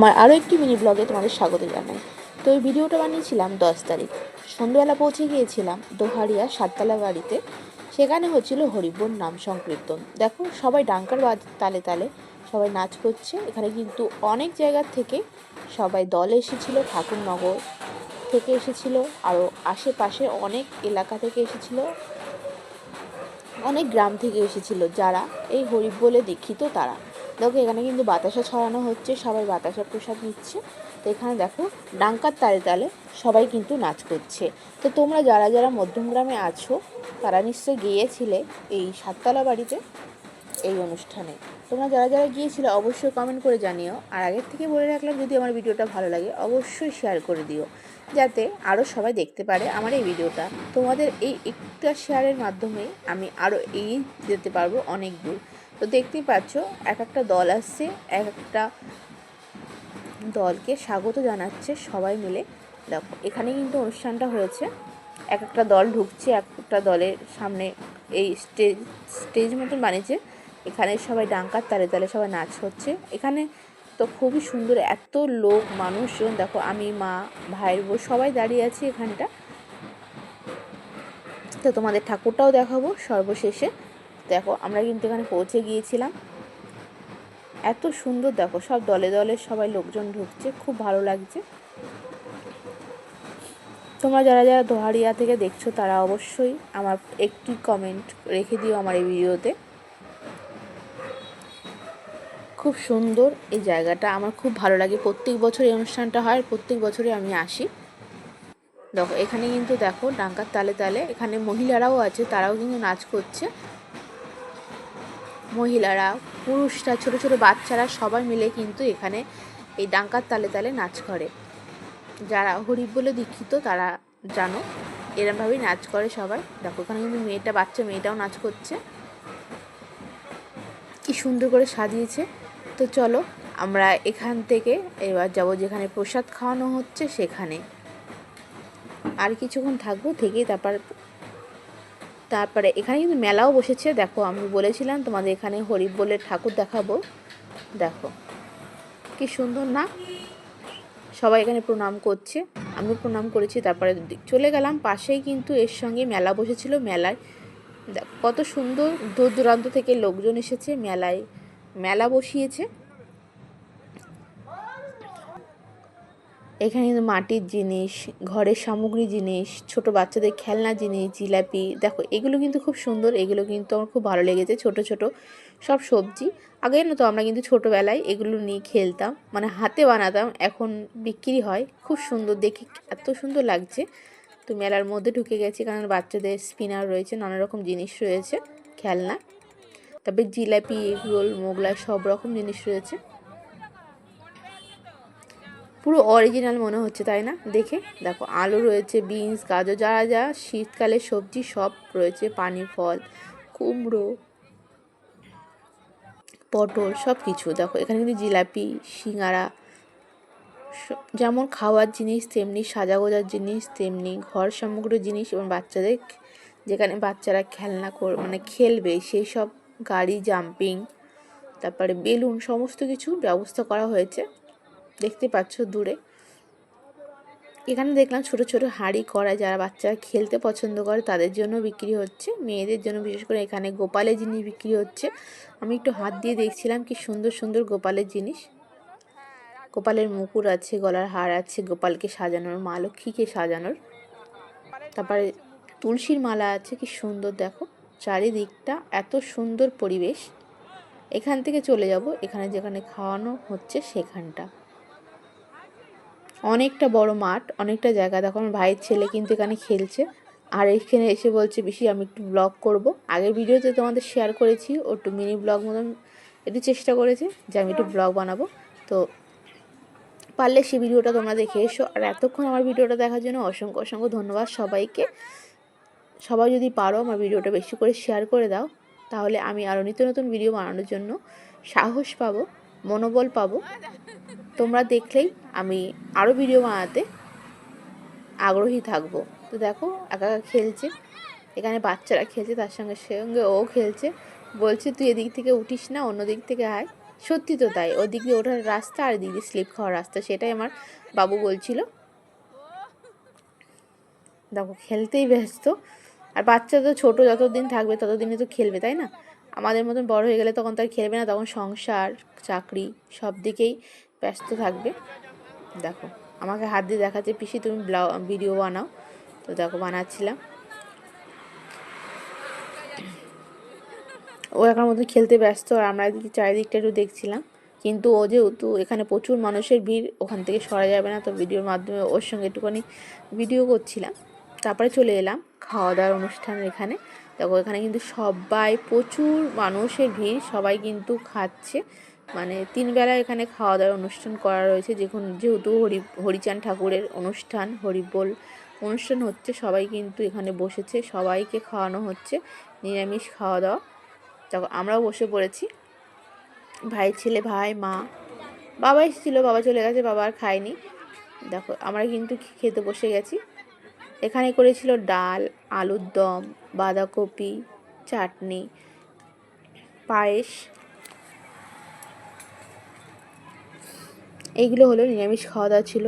আমার আরও একটি মিনি ব্লগে তোমাদের স্বাগত জানাই। তো এই ভিডিওটা বানিয়েছিলাম 10 তারিখ। সন্ধ্যাবেলা পৌঁছে গিয়েছিলাম দোহারিয়া সাততলা বাড়িতে। সেখানে হচ্ছিল হরিবোল নাম সংকীর্তন। দেখো সবাই ডাঙ্কার তালে তালে সবাই নাচ করছে। এখানে কিন্তু অনেক জায়গার থেকে সবাই দল এসেছিল, ঠাকুরনগর থেকে এসেছিল, আরও আশেপাশে অনেক এলাকা থেকে এসেছিল, অনেক গ্রাম থেকে এসেছিল যারা এই হরিবোলে দীক্ষিত তারা। দেখো এখানে কিন্তু বাতাসা ছড়ানো হচ্ছে, সবাই বাতাসা প্রসাদ নিচ্ছে। তো এখানে দেখো ডাঙ্কার তালে তালে সবাই কিন্তু নাচ করছে। তো তোমরা যারা যারা মধ্যমগ্রামে আছো তারা নিশ্চয়ই গিয়েছিলে এই সাততলা বাড়িতে এই অনুষ্ঠানে। তোমরা যারা যারা গিয়েছিলে অবশ্যই কমেন্ট করে জানিও। আর আগের থেকে বলে রাখলাম, যদি আমার ভিডিওটা ভালো লাগে অবশ্যই শেয়ার করে দিও, যাতে আরও সবাই দেখতে পারে আমার এই ভিডিওটা। তোমাদের এই একটা শেয়ারের মাধ্যমে আমি আরও এগিয়ে যেতে পারবো অনেক দূর। তো দেখতেই পাচ্ছ এক একটা দল আসছে, এক একটা দলকে স্বাগত জানাচ্ছে সবাই মিলে। দেখো এখানে কিন্তু অনুষ্ঠানটা হয়েছে, এক একটা দল ঢুকছে, এক একটা দলের সামনে এই স্টেজ মতন বানিয়েছে। এখানে সবাই ডাঙ্কার তালে তালে সবাই নাচ হচ্ছে। এখানে তো খুবই সুন্দর, এত লোক মানুষজন। দেখো আমি, মা, ভাইয়ের বউ সবাই দাঁড়িয়ে আছি এখানটা। তো তোমাদের ঠাকুরটাও দেখাবো সর্বশেষে। দেখো আমরা কিন্তু এখানে পৌঁছে গিয়েছিলাম। এত সুন্দর, দেখো সব দলে দলে সবাই লোকজন ঢুকছে, খুব ভালো লাগছে। তোমরা যারা যারা দোহারিয়া থেকে দেখছো তারা অবশ্যই আমার একটি কমেন্ট রেখে দিও আমার এই ভিডিওতে। খুব সুন্দর এই জায়গাটা, আমার খুব ভালো লাগে। প্রত্যেক বছর এই অনুষ্ঠানটা হয়, প্রত্যেক বছরই আমি আসি। দেখো এখানে কিন্তু দেখো ডাঙ্কার তালে তালে এখানে মহিলারাও আছে, তারাও কিন্তু নাচ করছে। মহিলারা, পুরুষরা, ছোট ছোট বাচ্চারা সবাই মিলে কিন্তু এখানে এই ডাঙ্কার তালে তালে নাচ করে। যারা হরিবোলে দীক্ষিত তারা জানো এরমভাবেই নাচ করে সবাই। দেখো এখানে কিন্তু বাচ্চা মেয়েটাও নাচ করছে, কি সুন্দর করে সাজিয়েছে। তো চলো আমরা এখান থেকে এবার যাব যেখানে প্রসাদ খাওয়ানো হচ্ছে সেখানে। আর কিছুক্ষণ থাকবো, থেকেই তারপরে এখানে কিন্তু মেলাও বসেছে। দেখো আমি বলেছিলাম তোমাদের এখানে হরিবোলের ঠাকুর দেখাবো। দেখো কি সুন্দর না, সবাই এখানে প্রণাম করছে, আমি প্রণাম করেছি। তারপরে চলে গেলাম পাশেই, কিন্তু এর সঙ্গে মেলা বসেছিল। মেলায় কত সুন্দর দূর দূরান্ত থেকে লোকজন এসেছে, মেলা বসিয়েছে। এখানে কিন্তু মাটির জিনিস, ঘরের সামগ্রী জিনিস, ছোট বাচ্চাদের খেলনা জিনিস, জিলাপি, দেখো এগুলো কিন্তু খুব সুন্দর। এগুলো কিন্তু আমার খুব ভালো লেগেছে। ছোট ছোট সব সবজি। আগে না তো আমরা কিন্তু ছোটোবেলায় এগুলো নিয়ে খেলতাম, মানে হাতে বানাতাম, এখন বিক্রি হয়। খুব সুন্দর দেখে, এত সুন্দর লাগছে। তো মেলার মধ্যে ঢুকে গেছি, কারণ বাচ্চাদের স্পিনার রয়েছে, নানা রকম জিনিস রয়েছে, খেলনা। তারপরে জিলাপি, এগরোল, মোগলাই সব রকম জিনিস রয়েছে। পুরো অরিজিনাল মনে হচ্ছে, তাই না? দেখে দেখো আলু রয়েছে, বিনস, গাজর, যা যা শীতকালের সবজি সব রয়েছে, পানি ফল, কুমড়ো, পটল, সব কিছু। দেখো এখানে কিন্তু জিলাপি, সিঙ্গারা, যেমন খাওয়ার জিনিস তেমনি সাজাগোজার জিনিস, তেমনি ঘর সামগ্রীর জিনিস, এবং বাচ্চাদের যেখানে বাচ্চারা খেলনা মানে খেলবে সেই সব গাড়ি, জাম্পিং, তারপরে বেলুন, সমস্ত কিছু ব্যবস্থা করা হয়েছে। দেখতে পাচ্ছ দূরে। এখানে দেখলাম ছোট ছোট হাঁড়ি কড়াই, যারা বাচ্চারা খেলতে পছন্দ করে তাদের জন্য বিক্রি হচ্ছে, মেয়েদের জন্য বিশেষ করে এখানে গোপালের জিনিস বিক্রি হচ্ছে। আমি একটু হাত দিয়ে দেখছিলাম কি সুন্দর সুন্দর গোপালের জিনিস। গোপালের মুকুট আছে, গলার হার আছে, গোপালকে সাজানোর, মা লক্ষ্মীকে সাজানোর। তারপরে তুলসীর মালা আছে, কি সুন্দর দেখো চারিদিকটা, এত সুন্দর পরিবেশ। এখান থেকে চলে যাব এখানে যেখানে খাওয়ানো হচ্ছে সেখানটা। অনেকটা বড় মাঠ, অনেকটা জায়গা। দেখো আমার ভাইয়ের ছেলে কিন্তু এখানে খেলছে, আর এখানে এসে বলছে বেশি আমি একটু ব্লগ করব। আগের ভিডিওতে তোমাদের শেয়ার করেছি, ও একটু মিনি ব্লগ মতন একটু চেষ্টা করেছে যে আমি একটু ব্লগ বানাবো। তো পারলে সেই ভিডিওটা তোমরা দেখে এসো। আর এতক্ষণ আমার ভিডিওটা দেখার জন্য অসংখ্য অসংখ্য ধন্যবাদ সবাইকে। সবাই যদি পারো আমার ভিডিওটা বেশি করে শেয়ার করে দাও, তাহলে আমি আরও নিত্য নতুন ভিডিও বানানোর জন্য সাহস পাবো, মনোবল পাবো। তোমরা দেখলেই আমি আরও ভিডিও বানাতে আগ্রহী থাকবো। তো দেখো একা একা খেলছে, এখানে বাচ্চারা খেলছে, তার সঙ্গে সঙ্গে ও খেলছে। বলছে তুই এদিক থেকে উঠিস না, অন্য দিক থেকে আয়। সত্যি তো তাই, ওদিক দিয়ে ওঠার রাস্তা আর এদিক দিয়ে স্লিপ খাওয়ার রাস্তা, সেটাই আমার বাবু বলছিল। দেখো খেলতেই ব্যস্ত। আর বাচ্চা তো ছোটো, যতদিন থাকবে ততদিনে তো খেলবে, তাই না? আমাদের মতন বড় হয়ে গেলে তখন তো আর খেলবে না, তখন সংসার, চাকরি সব দিকেই ব্যস্ত থাকবে। দেখো আমাকে হাত দিয়ে দেখাচ্ছে, পিসি তুমি ভিডিও বানাও। তো দেখো বানাচ্ছিলাম। ও এখন মতন খেলতে ব্যস্ত, আর আমরা এদিকে চারিদিকটা একটু দেখছিলাম। কিন্তু ও যেহেতু এখানে প্রচুর মানুষের ভিড়, ওখান থেকে সরা যাবে না, তো ভিডিওর মাধ্যমে ওর সঙ্গে একটুখানি ভিডিও করছিলাম। তারপরে চলে এলাম খাওয়া দাওয়ার অনুষ্ঠানের এখানে। দেখো এখানে কিন্তু সবাই, প্রচুর মানুষের ভিড়, সবাই কিন্তু খাচ্ছে। মানে 3 বেলা এখানে খাওয়া দাওয়ার অনুষ্ঠান করা রয়েছে, যেহেতু হরিচাঁদ ঠাকুরের অনুষ্ঠান, হরিবোল অনুষ্ঠান হচ্ছে, সবাই কিন্তু এখানে বসেছে, সবাইকে খাওয়ানো হচ্ছে নিরামিষ খাওয়া দাওয়া। তখন আমরাও বসে পড়েছি, ভাই ছেলে, ভাই মা, বাবা এসেছিলো, বাবা চলে গেছে, বাবা আর খায়নি। দেখো আমরা কিন্তু খেতে বসে গেছি। এখানে করেছিল ডাল, আলুর দম, বাঁধাকপি, চাটনি, পায়েস। এইগুলো হলো নিরামিষ খাওয়া দাওয়া ছিল।